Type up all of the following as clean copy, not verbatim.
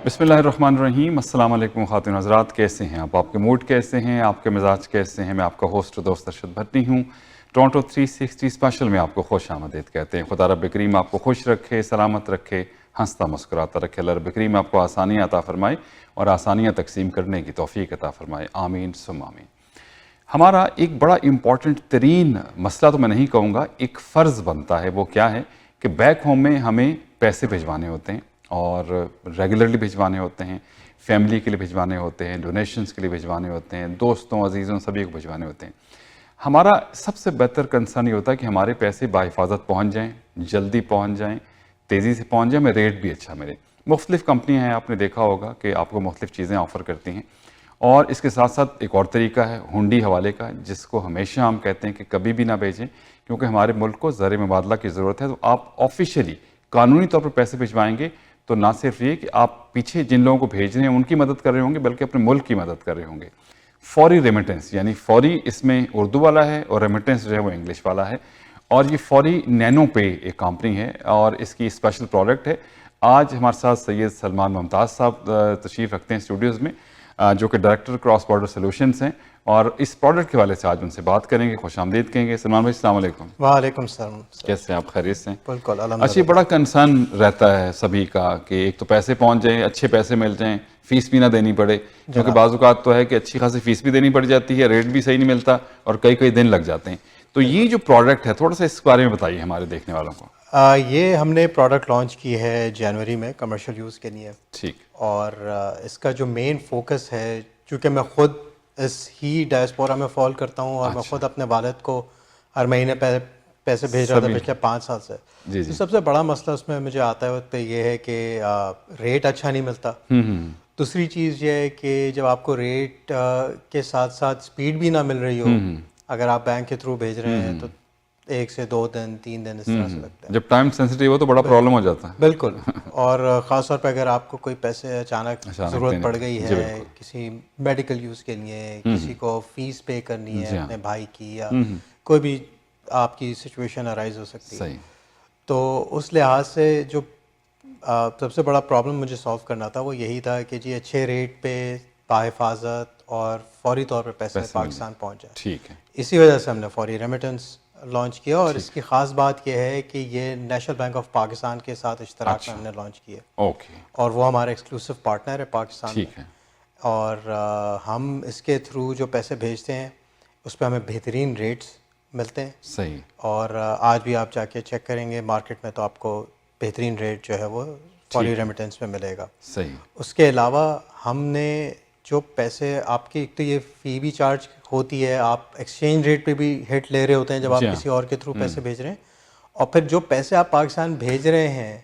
بسم اللہ الرحمن الرحیم. السلام علیکم خواتین حضرات، کیسے ہیں آپ کے موڈ کیسے ہیں، آپ کے مزاج کیسے ہیں؟ میں آپ کا ہوسٹ دوست ارشد بھٹی ہوں. ٹورنٹو 360 اسپیشل میں آپ کو خوش آمدید کہتے ہیں. خدا رب کریم آپ کو خوش رکھے، سلامت رکھے، ہنستا مسکراتا رکھے. اللہ رب کریم آپ کو آسانیاں عطا فرمائے اور آسانیاں تقسیم کرنے کی توفیق عطا فرمائے. آمین ثم آمین. ہمارا ایک بڑا امپورٹنٹ ترین مسئلہ تو میں نہیں کہوں گا، ایک فرض بنتا ہے. وہ کیا ہے کہ بیک ہوم میں ہمیں پیسے بھیجوانے ہوتے ہیں اور ریگولرلی بھیجوانے ہوتے ہیں، فیملی کے لیے بھیجوانے ہوتے ہیں، ڈونیشنز کے لیے بھیجوانے ہوتے ہیں، دوستوں عزیزوں سبھی کو بھیجوانے ہوتے ہیں. ہمارا سب سے بہتر کنسرن یہ ہوتا ہے کہ ہمارے پیسے باحفاظت پہنچ جائیں، جلدی پہنچ جائیں، تیزی سے پہنچ جائیں، میں ریٹ بھی اچھا ملے. مختلف کمپنیاں ہیں، آپ نے دیکھا ہوگا کہ آپ کو مختلف چیزیں آفر کرتی ہیں. اور اس کے ساتھ ساتھ ایک اور طریقہ ہے ہنڈی حوالے کا، جس کو ہمیشہ ہم کہتے ہیں کہ کبھی بھی نہ بھیجیں، کیونکہ ہمارے ملک کو زر مبادلہ کی ضرورت ہے. تو آپ آفیشیلی قانونی طور پر پیسے بھیجوائیں گے تو نہ صرف یہ کہ آپ پیچھے جن لوگوں کو بھیج رہے ہیں ان کی مدد کر رہے ہوں گے، بلکہ اپنے ملک کی مدد کر رہے ہوں گے. فوری ریمیٹنس، یعنی فوری اس میں اردو والا ہے اور ریمیٹنس جو ہے وہ انگلش والا ہے. اور یہ فوری نینو پے ایک کمپنی ہے اور اس کی اسپیشل پروڈکٹ ہے. آج ہمارے ساتھ سید سلمان ممتاز صاحب تشریف رکھتے ہیں اسٹوڈیوز میں، جو کہ ڈائریکٹر کراس بارڈر سولوشنز ہیں، اور اس پروڈکٹ کے والے سے آج ان سے بات کریں گے. خوش آمدید کہیں گے. سلمان بھائی السلام علیکم. وعلیکم السلام. کیسے ہیں آپ؟ خیریت سے ہیں؟ بالکل اچھا، الحمد یہ للہ. بڑا کنسرن رہتا ہے سبھی کا کہ ایک تو پیسے پہنچ جائیں، اچھے پیسے مل جائیں، فیس بھی نہ دینی پڑے. کیونکہ بعض اوقات تو ہے کہ اچھی خاصی فیس بھی دینی پڑ جاتی ہے، ریٹ بھی صحیح نہیں ملتا اور کئی دن لگ جاتے ہیں. تو یہ جو پروڈکٹ ہے تھوڑا سا اس بارے میں بتائیے ہمارے دیکھنے والوں کو. یہ ہم نے پروڈکٹ لانچ کی ہے جنوری میں کمرشل یوز کے لیے. ٹھیک. اور اس کا جو مین فوکس ہے، چونکہ میں خود اس ہی ڈائسپورا میں فال کرتا ہوں اور میں خود اپنے والد کو ہر مہینے پیسے بھیج رہا تھا پچھلے 5 سال سے. تو سب سے بڑا مسئلہ اس میں مجھے آتا ہے تو یہ ہے کہ ریٹ اچھا نہیں ملتا. دوسری چیز یہ ہے کہ جب آپ کو ریٹ کے ساتھ ساتھ اسپیڈ بھی نہ مل رہی ہو، اگر آپ بینک کے تھرو بھیج رہے ہیں تو 1 سے 2 دن 3 دن اس طرح سے لگتا ہے. جب ٹائم سینسٹیو ہو تو بڑا پرابلم ہو جاتا ہے. بالکل. اور خاص طور پہ اگر آپ کو کوئی پیسے اچانک ضرورت پڑ گئی ہے کسی میڈیکل یوز کے لیے، کسی کو فیس پے کرنی ہے اپنے بھائی کی، یا کوئی بھی آپ کی سچویشن ارائز ہو سکتی ہے، تو اس لحاظ سے جو سب سے بڑا پرابلم مجھے سالو کرنا تھا وہ یہی تھا کہ جی اچھے ریٹ پہ باحفاظت اور فوری طور پہ پیسے پاکستان پہنچ جائے. ٹھیک ہے. اسی وجہ سے ہم نے فوری ریمیٹنس لانچ کیا. اور اس کی خاص بات یہ ہے کہ یہ نیشنل بینک آف پاکستان کے ساتھ اشتراک میں ہم نے لانچ کیا. اوکے. اور وہ ہمارا ایکسکلوسو پارٹنر ہے پاکستان میں. ٹھیک ہے. اور ہم اس کے تھرو جو پیسے بھیجتے ہیں اس پہ ہمیں بہترین ریٹس ملتے ہیں. صحیح. اور آج بھی آپ جا کے چیک کریں گے مارکیٹ میں تو آپ کو بہترین ریٹ جو ہے وہ فوری ریمیٹنس میں ملے گا. صحیح. اس کے علاوہ ہم نے جو پیسے آپ کی، ایک تو یہ فی بھی چارج ہوتی ہے، آپ ایکسچینج ریٹ پہ بھی ہٹ لے رہے ہوتے ہیں جب آپ کسی اور کے تھرو پیسے بھیج رہے ہیں. اور پھر جو پیسے آپ پاکستان بھیج رہے ہیں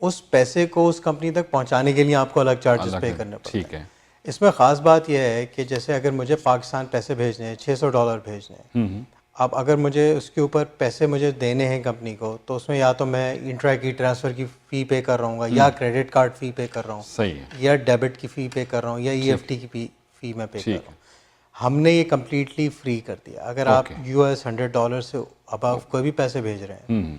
اس پیسے کو اس کمپنی تک پہنچانے کے لیے آپ کو الگ چارجز پے کرنے پڑتے ہیں. ٹھیک ہے. اس میں خاص بات یہ ہے کہ جیسے اگر مجھے پاکستان پیسے بھیجنے ہیں، $600 بھیجنے ہیں، اب اگر مجھے اس کے اوپر پیسے مجھے دینے ہیں کمپنی کو، تو اس میں یا تو میں انٹرا کی ٹرانسفر کی فی پے کر رہا ہوں، یا کریڈٹ کارڈ فی پے کر رہا ہوں. صحیح ہے. یا ڈیبٹ کی فی پے کر رہا ہوں، یا EFT کی فی میں پے کر رہا ہوں. ہم نے یہ کمپلیٹلی فری کر دیا. اگر آپ US $100 سے ابو کوئی بھی پیسے بھیج رہے ہیں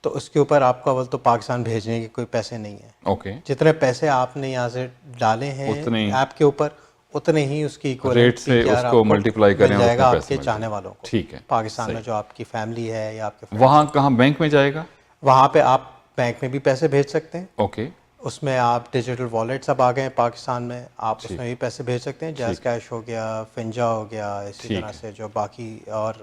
تو اس کے اوپر آپ کو اول تو پاکستان بھیجنے کے کوئی پیسے نہیں ہیں. اوکے. جتنے پیسے آپ نے یہاں سے ڈالے ہیں ایپ کے اوپر، اتنے ہی اس کی ریٹ سے اس کو ملٹیپلائی کریں جائے گا آپ کے چاہنے والوں کو. ٹھیک ہے. پاکستان میں جو آپ کی فیملی ہے یا آپ کے وہاں کہاں بینک میں جائے گا؟ وہاں پہ آپ بینک میں بھی پیسے بھیج سکتے ہیں. اوکے. اس میں آپ ڈیجیٹل والیٹس اب آ گئے ہیں پاکستان میں، آپ اس میں بھی پیسے بھیج سکتے ہیں. جیز کیش ہو گیا، فنجا ہو گیا، اسی طرح سے جو باقی اور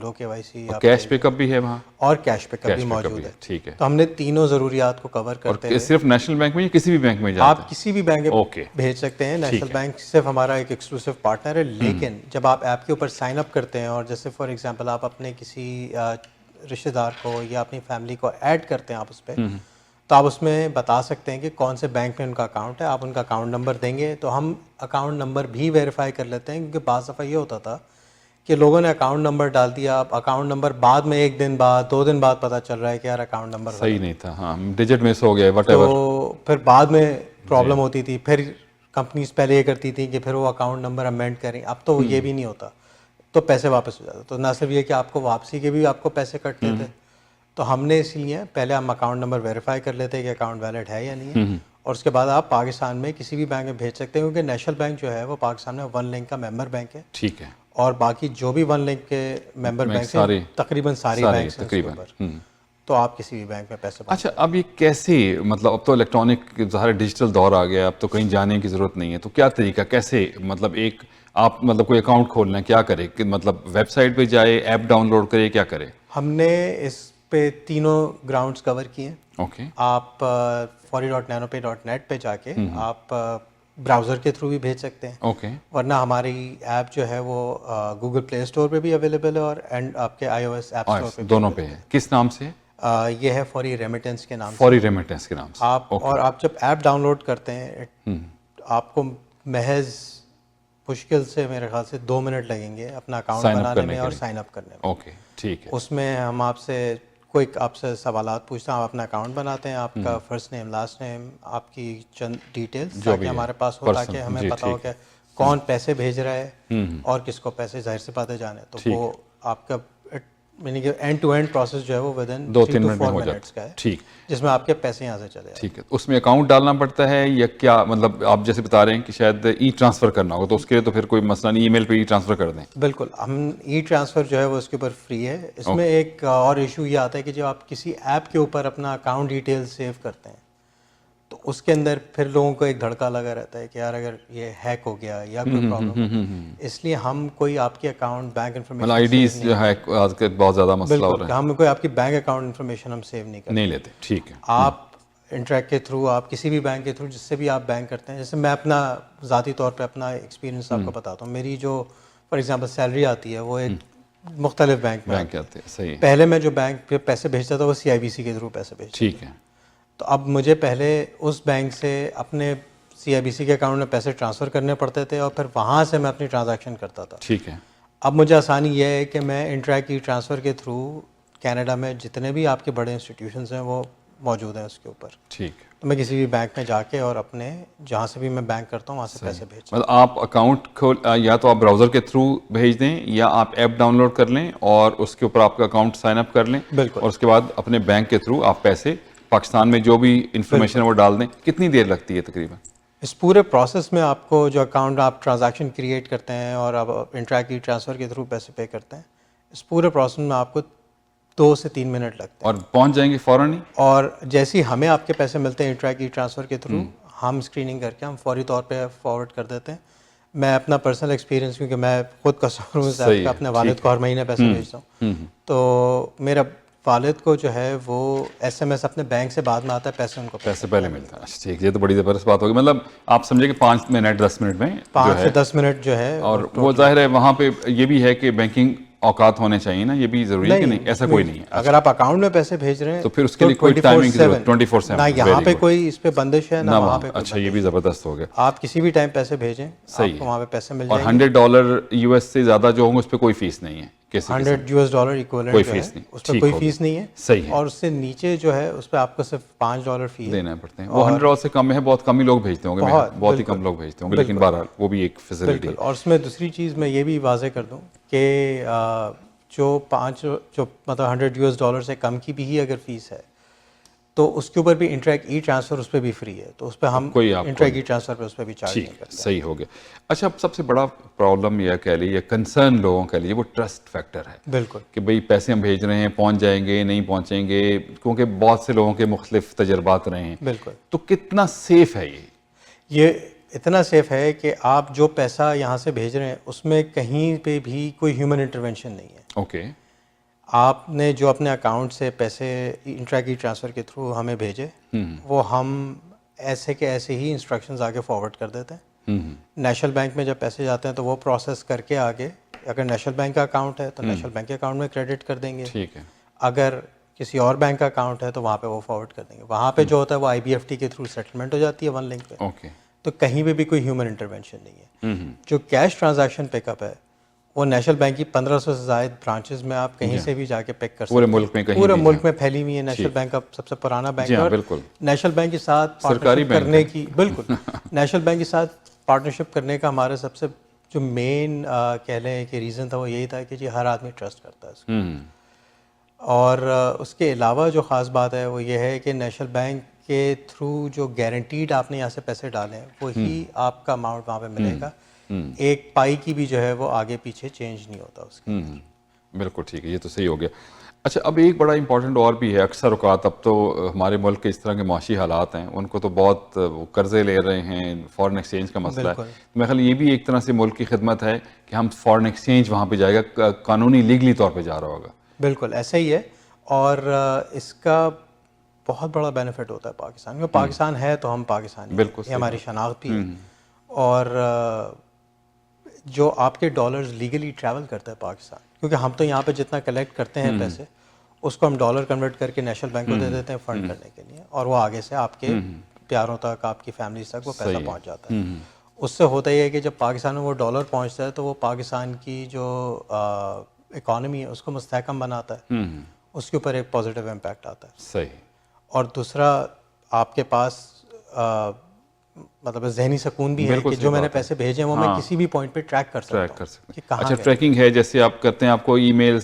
لو KYC کیش پک اپ بھی ہے وہاں، اور کیش پک اپ بھی موجود ہے. ٹھیک ہے. تو ہم نے تینوں ضروریات کو کور کرتے ہیں. صرف نیشنل بینک میں یا کسی بھی بینک میں آپ کسی بھی بینک میں بھیج سکتے ہیں. نیشنل بینک صرف ہمارا ایک ایکسکلوسو پارٹنر ہے. لیکن جب آپ ایپ کے اوپر سائن اپ کرتے ہیں اور جیسے فار ایگزامپل آپ اپنے کسی رشتہ دار کو یا اپنی فیملی کو ایڈ کرتے ہیں آپ اس پہ، تو آپ اس میں بتا سکتے ہیں کہ کون سے بینک میں ان کا اکاؤنٹ ہے. آپ ان کا اکاؤنٹ نمبر دیں گے تو ہم اکاؤنٹ نمبر بھی ویریفائی کر لیتے ہیں. کیونکہ بعض دفعہ یہ ہوتا تھا کہ لوگوں نے اکاؤنٹ نمبر ڈال دیا، اب اکاؤنٹ نمبر بعد میں 1 دن بعد 2 دن بعد پتہ چل رہا ہے کہ یار اکاؤنٹ نمبر صحیح نہیں تھا، ہاں ڈیجٹ مس ہو گیا، وٹ ایور. تو پھر بعد میں پرابلم ہوتی تھی. پھر کمپنیز پہلے یہ کرتی تھیں کہ پھر وہ اکاؤنٹ نمبر امینڈ کریں. اب تو یہ بھی نہیں ہوتا، تو پیسے واپس ہو جاتے. تو نہ صرف یہ کہ آپ کو واپسی کے بھی آپ کو پیسے کٹتے تھے. تو ہم نے اس لیے پہلے ہم اکاؤنٹ نمبر ویریفائی کر لیتے کہ اکاؤنٹ ویلڈ ہے یا نہیں ہے. اور اس کے بعد آپ پاکستان میں کسی بھی بینک میں بھیج سکتے ہیں, کیونکہ نیشنل بینک جو ہے وہ پاکستان میں ون لنک کا ممبر بینک ہے. ٹھیک ہے. اور باقی جو بھی ون لنک کے ممبر بینک ہیں تقریباً ساری بینکس ہیں تقریباً, تو آپ کسی بھی بینک میں پیسے. اچھا, اب یہ کیسے, مطلب اب تو الیکٹرانک ظاہر ڈیجیٹل دور آ گیا, اب تو کہیں جانے کی ضرورت نہیں ہے, تو کیا طریقہ, کیسے, مطلب ایک آپ مطلب کوئی اکاؤنٹ کھولنا ہے, کیا کرے, کہ مطلب ویب سائٹ پہ جائے, ایپ ڈاؤن لوڈ کرے, کیا کرے؟ ہم نے اس پہ تینوں گراؤنڈز کور کیے ہیں. اوکے. آپ fori.nanopay.net پہ جا کے آپ براؤزر کے تھرو بھی بھیج سکتے ہیں. اوکے. ورنہ ہماری ایپ جو ہے وہ گوگل پلے اسٹور پہ بھی اویلیبل ہے اور آپ کے آئی او ایس ایپ اسٹور پہ دونوں پہ ہے. کس نام سے؟ یہ ہے فوری ریمیٹنس کے نام سے. فوری ریمیٹنس کے نام سے. آپ اور آپ جب ایپ ڈاؤن لوڈ کرتے ہیں آپ کو محض مشکل سے میرے خیال سے 2 منٹ لگیں گے اپنا اکاؤنٹ بنانے میں اور سائن اپ کرنے میں. اوکے, ٹھیک ہے. اس میں ہم آپ سے سوالات پوچھتے ہیں, آپ اپنا اکاؤنٹ بناتے ہیں, آپ کا فرسٹ نیم, لاسٹ نیم, آپ کی چند ڈیٹیلز تاکہ ہمارے پاس ہو, تاکہ ہمیں پتہ ہو کہ کون پیسے بھیج رہا ہے اور کس کو پیسے, ظاہر سی باتیں جانے. تو وہ آپ کا یعنی کہ اینڈ ٹو اینڈ پروسیس جو ہے وہ ودن 2-3 منٹ کا ہے. ٹھیک, جس میں آپ کے پیسے یہاں سے چلے جائیں. ٹھیک ہے. اس میں اکاؤنٹ ڈالنا پڑتا ہے یا کیا, مطلب آپ جیسے بتا رہے ہیں کہ شاید ای ٹرانسفر کرنا ہوگا, تو اس کے لیے تو پھر کوئی مسئلہ نہیں, ای میل پہ ای ٹرانسفر کر دیں. بالکل, ہم ای ٹرانسفر جو ہے وہ اس کے اوپر فری ہے. اس میں ایک اور ایشو یہ آتا ہے کہ جب آپ کسی ایپ کے اوپر اپنا اکاؤنٹ ڈیٹیل سیو کرتے ہیں تو اس کے اندر پھر لوگوں کو ایک دھڑکا لگا رہتا ہے کہ یار اگر یہ ہیک ہو گیا یا کوئی پرابلم, اس لیے ہم کوئی آپ کی اکاؤنٹ بینک انفارمیشن, آئی ڈیز جو ہے آج کل بہت زیادہ مسئلہ ہو رہا ہے, ہم کوئی آپ کی بینک اکاؤنٹ انفارمیشن ہم سیو نہیں لیتے. ٹھیک ہے. آپ انٹریکٹ کے تھرو, آپ کسی بھی بینک کے تھرو, جس سے بھی آپ بینک کرتے ہیں, جیسے میں اپنا ذاتی طور پہ اپنا ایکسپیرینس آپ کو بتاتا ہوں. میری جو فار ایگزامپل سیلری آتی ہے وہ ایک مختلف بینک میں آتے ہیں. صحیح. پہلے میں جو بینک پہ پیسے بھیجتا تھا وہ CIBC کے تھرو پیسے بھیجتا. ٹھیک ہے. تو اب مجھے پہلے اس بینک سے اپنے CIBC کے اکاؤنٹ میں پیسے ٹرانسفر کرنے پڑتے تھے اور پھر وہاں سے میں اپنی ٹرانزیکشن کرتا تھا. ٹھیک ہے. اب مجھے آسانی یہ ہے کہ میں انٹریکٹ ای ٹرانسفر کے تھرو کینیڈا میں جتنے بھی آپ کے بڑے انسٹیٹیوشنز ہیں وہ موجود ہیں اس کے اوپر. ٹھیک. تو میں کسی بھی بینک میں جا کے اور اپنے جہاں سے بھی میں بینک کرتا ہوں وہاں سے پیسے بھیج. مطلب آپ اکاؤنٹ کھول, یا تو آپ براؤزر کے تھرو بھیج دیں یا آپ ایپ ڈاؤن لوڈ کر لیں اور اس کے اوپر آپ کا اکاؤنٹ سائن اپ کر لیں. بالکل. اور اس کے بعد اپنے بینک کے تھرو آپ پیسے پاکستان میں جو بھی انفارمیشن ہے وہ ڈال دیں. کتنی دیر لگتی ہے تقریباً اس پورے پروسیس میں؟ آپ کو جو اکاؤنٹ آپ ٹرانزیکشن کریٹ کرتے ہیں اور آپ انٹریکٹ ای ٹرانسفر کے تھرو پیسے پے کرتے ہیں, اس پورے پروسیس میں آپ کو 2 سے 3 منٹ لگتے ہیں. اور پہنچ جائیں گے فوراً ہی؟ اور جیسے ہی ہمیں آپ کے پیسے ملتے ہیں انٹریکٹ ای ٹرانسفر کے تھرو, ہم اسکریننگ کر کے ہم فوری طور پہ فارورڈ کر دیتے ہیں. میں اپنا پرسنل ایکسپیرینس, کیونکہ میں خود کسٹمر ہوں, اپنے والد کو ہر مہینے پیسے بھیجتا ہوں, تو میرا والد کو جو ہے وہ SMS اپنے بینک سے بعد میں آتا ہے, پیسے ان کو پیسے پہلے ملتا ہے. اچھا ٹھیک, یہ تو بڑی زبردست بات ہوگی. مطلب آپ سمجھے کہ 5 منٹ 10 منٹ میں 5 سے 10 منٹ جو ہے. اور وہ ظاہر ہے وہاں پہ یہ بھی ہے کہ بینکنگ اوقات ہونے چاہیے نا, یہ بھی ضروری ہے کہ نہیں؟ ایسا کوئی نہیں ہے. اگر آپ اکاؤنٹ میں پیسے بھیج رہے ہیں تو پھر اس کے لیے کوئی ٹائمنگ کی ضرورت 24/7 نہ یہاں پہ کوئی اس پہ بندش ہے نہ وہاں پہ. اچھا, یہ بھی زبردست ہو گیا. آپ کسی بھی ٹائم پیسے بھیجیں, آپ کو وہاں پہ پیسے مل جائیں گے. اور $100 US سے زیادہ جو ہوں گے اس پہ کوئی فیس نہیں ہے. $100 ایکویلنٹ کوئی فیس نہیں, اس پہ کوئی فیس نہیں ہے. صحیح ہے. اور اس سے نیچے جو ہے اس پہ آپ کو صرف $5 فی دینا پڑتے ہیں. وہ $100 سے کم ہے, بہت کم ہی لوگ بھیجتے ہوں گے, بہت ہی کم لوگ بھیجتے ہوں گے, لیکن بہرحال وہ بھی ایک فیسلٹی ہے. اور اس میں دوسری چیز میں یہ بھی واضح کر دوں کہ جو مطلب $100 سے کم کی بھی ہی اگر فیس ہے تو اس کے اوپر بھی انٹریکٹ ای ٹرانسفر اس پہ بھی فری ہے, تو اس پہ ہم انٹریکٹ ای ٹرانسفر پہ اس پہ بھی چارج نہیں کرتے. صحیح ہو گیا. اچھا, سب سے بڑا پرابلم یہ کہہ لیجیے, کنسرن لوگوں کہہ لیجیے, وہ ٹرسٹ فیکٹر ہے. بالکل, کہ بھئی پیسے ہم بھیج رہے ہیں, پہنچ جائیں گے نہیں پہنچیں گے, کیونکہ بہت سے لوگوں کے مختلف تجربات رہے ہیں. بالکل. تو کتنا سیف ہے یہ اتنا سیف ہے کہ آپ جو پیسہ یہاں سے بھیج رہے ہیں اس میں کہیں پہ بھی کوئی ہیومن انٹرونشن نہیں ہے. اوکے. آپ نے جو اپنے اکاؤنٹ سے پیسے انٹریکٹ ای ٹرانسفر کے تھرو ہمیں بھیجے, وہ ہم ایسے کے ایسے ہی انسٹرکشنز آگے فارورڈ کر دیتے ہیں. نیشنل بینک میں جب پیسے جاتے ہیں تو وہ پروسیس کر کے آگے, اگر نیشنل بینک کا اکاؤنٹ ہے تو نیشنل بینک کے اکاؤنٹ میں کریڈٹ کر دیں گے. ٹھیک ہے. اگر کسی اور بینک کا اکاؤنٹ ہے تو وہاں پہ وہ فارورڈ کر دیں گے. وہاں پہ جو ہوتا ہے وہ IBFT کے تھرو سیٹلمنٹ ہو جاتی ہے ون لنک پہ. اوکے. تو کہیں پہ بھی کوئی ہیومن انٹرونشن نہیں ہے. جو کیش ٹرانزیکشن پک اپ ہے وہ نیشنل بینک کی 1500 سے زائد برانچز میں آپ کہیں سے بھی جا کے پک کر سکتے ہیں. پورے ملک میں پھیلی ہوئی ہے. نیشنل بینک کا سب سے پرانا بینک ہے, اور نیشنل بینک کے ساتھ پارٹنرشپ کرنے کی, بالکل نیشنل بینک کے ساتھ پارٹنرشپ کرنے کا ہمارا سب سے جو مین کہہ لیں کہ ریزن تھا وہ یہی تھا کہ جی ہر آدمی ٹرسٹ کرتا ہے اس کو. اور اس کے علاوہ جو خاص بات ہے وہ یہ ہے کہ نیشنل بینک کے تھرو جو گارنٹیڈ آپ نے یہاں سے پیسے ڈالے ہیں وہی آپ کا اماؤنٹ وہاں پہ ملے گا. ایک پائی کی بھی جو ہے وہ آگے پیچھے چینج نہیں ہوتا اس کے. بالکل ٹھیک ہے, یہ تو صحیح ہو گیا. اچھا, اب ایک بڑا امپورٹنٹ اور بھی ہے, اکثر اوقات اب تو ہمارے ملک کے اس طرح کے معاشی حالات ہیں, ان کو تو بہت قرضے لے رہے ہیں, فارن ایکسچینج کا مسئلہ ہے. میرے خیال یہ بھی ایک طرح سے ملک کی خدمت ہے کہ ہم فارن ایکسچینج وہاں پہ جائے گا, قانونی لیگلی طور پہ جا رہا ہوگا. بالکل ایسا ہی ہے, اور اس کا بہت بڑا بینیفٹ ہوتا ہے پاکستان میں. پاکستان ہے تو ہم پاکستانی ہیں, یہ ہماری شناخت بھی ہے. اور جو آپ کے ڈالرز لیگلی ٹریول کرتا ہے پاکستان, کیونکہ ہم تو یہاں پہ جتنا کلیکٹ کرتے ہیں پیسے اس کو ہم ڈالر کنورٹ کر کے نیشنل بینک کو دے دیتے ہیں فنڈ کرنے کے لیے, اور وہ آگے سے آپ کے پیاروں تک, آپ کی فیملیز تک وہ پیسہ پہنچ جاتا ہے. اس سے ہوتا یہ ہے کہ جب پاکستان میں وہ ڈالر پہنچتا ہے تو وہ پاکستان کی جو اکانومی ہے اس کو مستحکم بناتا ہے, اس کے اوپر ایک پازیٹیو امپیکٹ آتا ہے. صحیح. اور دوسرا آپ کے پاس مطلب ذہنی سکون بھی ہے کہ جو میں نے پیسے بھیجے ہیں وہ میں کسی بھی پوائنٹ پہ ٹریک کر سکتا ہوں کہ کہاں. اچھا, ٹریکنگ ہے جیسے آپ کرتے ہیں, آپ کو ای میل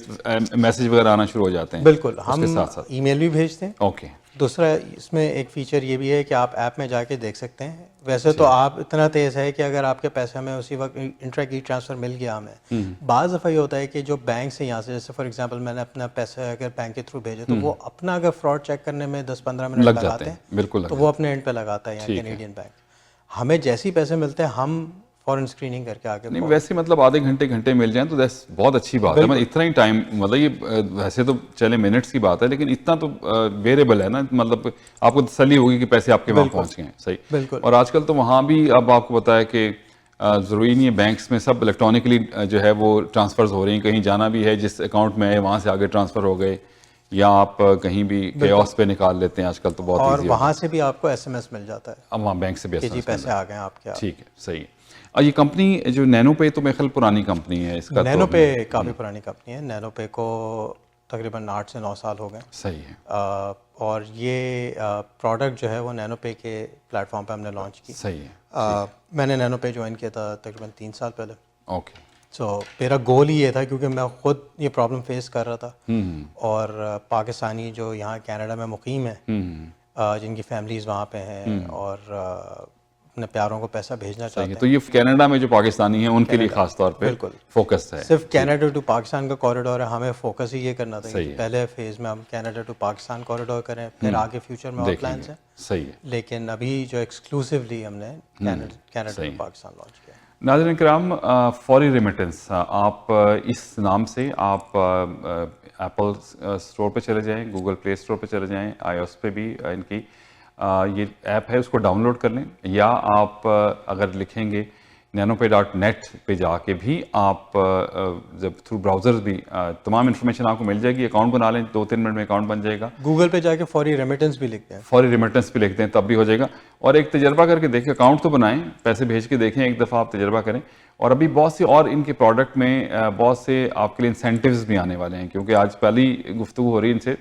میسج وغیرہ آنا شروع ہو جاتے ہیں. بالکل, ہم ای میل بھی بھیجتے ہیں. اوکے. دوسرا اس میں ایک فیچر یہ بھی ہے کہ آپ ایپ میں جا کے دیکھ سکتے ہیں. ویسے تو آپ اتنا تیز ہے کہ اگر آپ کے پیسے ہمیں اسی وقت انٹرا کی ٹرانسفر مل گیا ہمیں, بعض دفعہ یہ ہوتا ہے کہ جو بینک سے یہاں سے, جیسے فار ایگزامپل میں نے اپنا پیسے اگر بینک کے تھرو بھیجے تو وہ اپنا اگر فراڈ چیک کرنے میں 10-15 منٹ لگاتے ہیں, بالکل, تو وہ اپنے اینڈ پہ لگاتا ہے یہاں کینیڈین بینک. ہمیں جیسے ہی پیسے ملتے ہیں ہم فوراً اسکریننگ کر کے آگے. نہیں ویسے مطلب آدھے گھنٹے مل جائیں تو بہت اچھی بات ہے. اتنا ہی ٹائم, مطلب یہ ویسے تو چلے منٹس کی بات ہے لیکن اتنا تو ویریبل ہے نا, مطلب آپ کو تسلی ہوگی کہ پیسے آپ کے وہاں پہنچ گئے ہیں. صحیح. بالکل. اور آج کل تو وہاں بھی اب آپ کو پتا ہے کہ ضروری نہیں ہے, بینکس میں سب الیکٹرانکلی جو ہے وہ ٹرانسفرز ہو رہی ہیں. کہیں جانا بھی ہے, جس اکاؤنٹ میں ہے وہاں سے آگے ٹرانسفر ہو گئے, یا آپ کہیں بھی کیوس پہ نکال لیتے ہیں آج کل تو بہت ایزی. اور وہاں سے بھی آپ کو ایس ایم ایس مل جاتا ہے اب وہاں بینک سے بھی کہ جی پیسے آ گئے ہیں آپ کے. ٹھیک ہے, صحیح. اور یہ کمپنی جو نینو پے تو میرے خیال پرانی کمپنی ہے, اس کا نینو پے کافی پرانی کمپنی ہے. نینو پے کو تقریباً 8 سے 9 سال ہو گئے. صحیح ہے. اور یہ پروڈکٹ جو ہے وہ نینو پے کے پلیٹ فارم پہ ہم نے لانچ کی. صحیح ہے. میں نے نینو پے جوائن کیا تھا تقریباً 3 سال پہلے. اوکے. سو میرا گول ہی یہ تھا, کیونکہ میں خود یہ پرابلم فیس کر رہا تھا, اور پاکستانی جو یہاں کینیڈا میں مقیم ہیں, جن کی فیملیز وہاں پہ ہیں اور اپنے پیاروں کو پیسہ بھیجنا چاہتے ہیں. تو یہ کینیڈا میں جو پاکستانی ہیں ان کے لیے خاص طور پہ فوکس ہے. صرف کینیڈا ٹو پاکستان کا کوریڈور ہے, ہمیں فوکس ہی یہ کرنا تھا کہ پہلے فیز میں ہم کینیڈا ٹو پاکستان کوریڈور کریں, پھر آگے فیوچر میں اور پلانس ہیں. صحیح ہے. لیکن ابھی جو ایکسکلوسیولی ہم نے کینیڈا ٹو پاکستان لانچ کیا. ناظرین کرام, فوری ریمیٹنس, آپ اس نام سے آپ ایپل اسٹور پہ چلے جائیں, گوگل پلے اسٹور پہ چلے جائیں, آئی او ایس پہ بھی ان کی یہ ایپ ہے, اس کو ڈاؤن لوڈ کر لیں, یا آپ اگر لکھیں گے nanope.net پہ جا کے بھی آپ جب تھرو براؤزرز بھی تمام انفارمیشن آپ کو مل جائے گی. اکاؤنٹ بنا لیں, 2-3 منٹ میں اکاؤنٹ بن جائے گا. گوگل پہ جا کے فوری ریمیٹنس بھی لکھتے ہیں, فوری ریمیٹنس بھی لکھتے ہیں تب بھی ہو جائے گا. اور ایک تجربہ کر کے دیکھیں, اکاؤنٹ تو بنائیں, پیسے بھیج کے دیکھیں, ایک دفعہ آپ تجربہ کریں. اور ابھی بہت سے اور ان کے پروڈکٹ میں بہت سے آپ کے لیے انسینٹیوز بھی آنے والے ہیں, کیونکہ آج پہلی گفتگو ہو رہی ہے ان سے,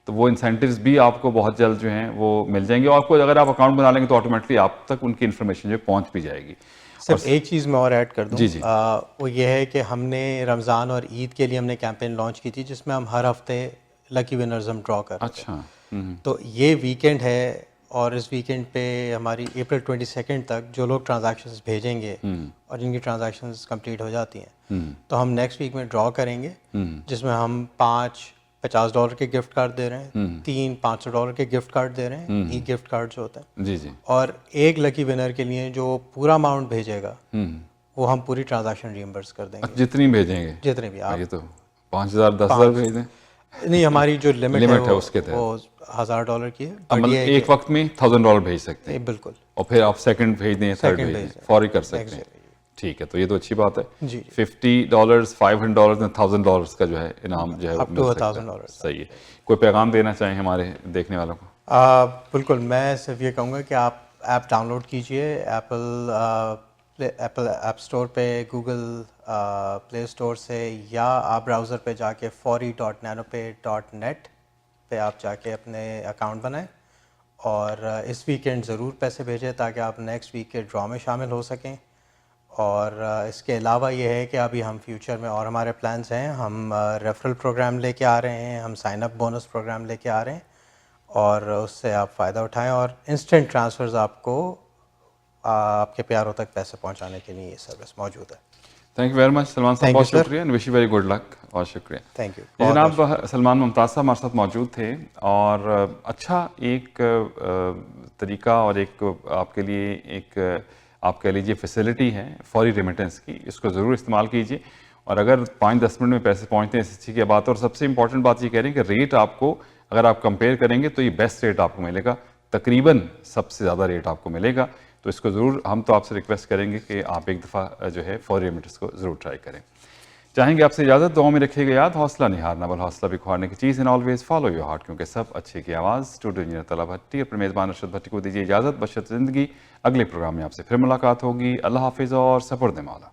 تو وہ انسینٹیوز بھی آپ کو بہت جلد جو ہیں وہ مل جائیں گے. اور آپ کو اگر آپ اکاؤنٹ بنا لیں گے تو آٹومیٹکلی آپ تک ان کی انفارمیشن جو پہنچ بھی جائے گی. صرف ایک چیز میں اور ایڈ کر دوں, وہ یہ ہے کہ ہم نے رمضان اور عید کے لیے ہم نے کیمپین لانچ کی تھی, جس میں ہم ہر ہفتے لکی ونرز ہم ڈرا کر رہے تھے. اچھا. تو یہ ویکینڈ ہے, اور اس ویکینڈ پہ ہماری اپریل 22 تک جو لوگ ٹرانزیکشنز بھیجیں گے اور جن کی ٹرانزیکشنز کمپلیٹ ہو جاتی ہیں, تو ہم نیکسٹ ویک میں ڈرا کریں گے, جس میں ہم 5 $50 کے گفٹ کارڈ دے رہے ہیں, 3 $500 کے گفٹ کارڈ دے رہے ہیں, ای گفٹ کارڈ جو ہوتا ہے. جی جی. اور ایک لکی ونر کے لیے جو پورا اماؤنٹ بھیجے گا وہ ہم پوری ٹرانزیکشن ریمبرس کر دیں گے. جتنی بھیجیں گے, جتنے بھی آپ. یہ تو 5,000 10,000 بھیج دیں. نہیں, ہماری جو لمٹ ہے اس کے وہ $1,000 کی ہے. مطلب ایک وقت میں $1,000 بھیج سکتے ہیں. بالکل. اور پھر آپ سیکنڈ بھیج دیں, تھرڈ بھیج دیں, فوری کر سکتے ہیں. ٹھیک ہے, تو یہ تو اچھی بات ہے. $50 $500 $1,000 کا جو ہے انعام جو ہے $1,000. صحیح ہے. کوئی پیغام دینا چاہیں ہمارے دیکھنے والوں کو؟ بالکل, میں صرف یہ کہوں گا کہ آپ ایپ ڈاؤن لوڈ کیجئے, ایپل ایپ اسٹور پہ, گوگل پلے اسٹور سے, یا آپ براؤزر پہ جا کے fori.nanope.net پہ آپ جا کے اپنے اکاؤنٹ بنائیں, اور اس ویکینڈ ضرور پیسے بھیجیں تاکہ آپ نیکسٹ ویک کے ڈرا میں شامل ہو سکیں. اور اس کے علاوہ یہ ہے کہ ابھی ہم فیوچر میں اور ہمارے پلانس ہیں, ہم ریفرل پروگرام لے کے آ رہے ہیں, ہم سائن اپ بونس پروگرام لے کے آ رہے ہیں, اور اس سے آپ فائدہ اٹھائیں اور انسٹنٹ ٹرانسفرز آپ کو آپ کے پیاروں تک پیسے پہنچانے کے لیے یہ سروس موجود ہے. Thank you very much Salman صاحب, بہت شکریہ and wish you very good luck. بہت شکریہ. Thank you. جناب سلمان ممتاز صاحب ہمارے ساتھ موجود تھے, اور اچھا ایک طریقہ اور ایک آپ کے لیے ایک آپ کہہ لیجیے فیسلٹی ہے فوری ریمیٹنس کی, اس کو ضرور استعمال کیجیے. اور اگر 5-10 منٹ میں پیسے پہنچتے ہیں اس اچھی کی بات. اور سب سے امپورٹنٹ بات یہ کہہ رہے ہیں کہ ریٹ آپ کو اگر آپ کمپیئر کریں گے تو یہ بیسٹ ریٹ آپ کو ملے گا, تقریباً سب سے زیادہ ریٹ آپ کو ملے گا. تو اس کو ضرور ہم تو آپ سے ریکویسٹ کریں گے کہ آپ ایک دفعہ جو ہے فوری ریمیٹنس کو ضرور ٹرائی کریں. چاہیں گے آپ سے اجازت, دعاؤں میں رکھیے گا یاد, حوصلہ نہیں ہارنا بل حوصلہ بھی کھوارنے کی چیز, and always follow your heart, کیونکہ سب اچھے کی آواز. اسٹوڈیو انجینئر طلعت بھٹی اپنے میزبان ارشد بھٹی کو دیجیے اجازت بشرط زندگی. اگلے پروگرام میں آپ سے پھر ملاقات ہوگی. اللہ حافظ اور سپرد مولا.